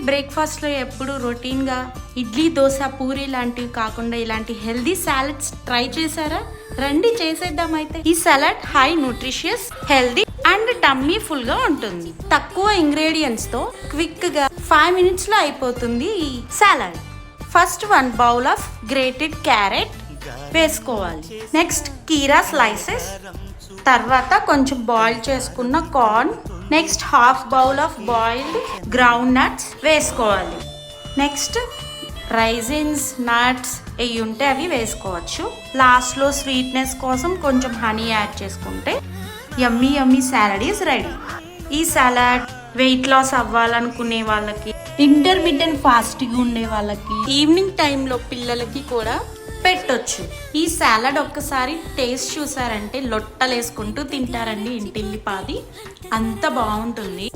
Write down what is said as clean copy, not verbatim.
బ్రేక్ఫాస్ట్లో ఎప్పుడు రొటీన్గా ఇడ్లీ దోశ పూరి లాంటివి కాకుండా ఇలాంటి హెల్దీ సాలడ్స్ ట్రై చేశారా? రండి చేసేద్దాం అయితే. ఈ salad high nutritious, healthy and tummy full గా ఉంటుంది. తక్కువ ఇంగ్రీడియంట్స్ తో క్విక్ గా 5 minutes లో అయిపోతుంది ఈ salad. First 1 bowl of grated carrot వేసుకోవాలి. నెక్స్ట్ కీరా స్లైసెస్, తర్వాత కొంచెం బాయిల్ చేసుకున్న corn, next half bowl of boiled ground nuts వేసుకోవాలి. నెక్స్ట్ రైజిన్స్, నట్స్ అవి ఉంటే అవి వేసుకోవచ్చు. లాస్ట్లో స్వీట్నెస్ కోసం కొంచెం హనీ యాడ్ చేసుకుంటే యమ్మీ యమ్మీ సాలడ్ ఈజ్ రెడీ. ఈ సలాడ్ వెయిట్ లాస్ అవ్వాలనుకునే వాళ్ళకి, ఇంటర్మీడియట్ ఫాస్టింగ్ ఉండే వాళ్ళకి, ఈవినింగ్ టైంలో పిల్లలకి కూడా పెట్టొచ్చు. ఈ సాలడ్ ఒక్కసారి టేస్ట్ చూసారంటే లొట్టలేసుకుంటూ తింటారండి ఇంటిల్లిపాది, అంత బాగుంటుంది.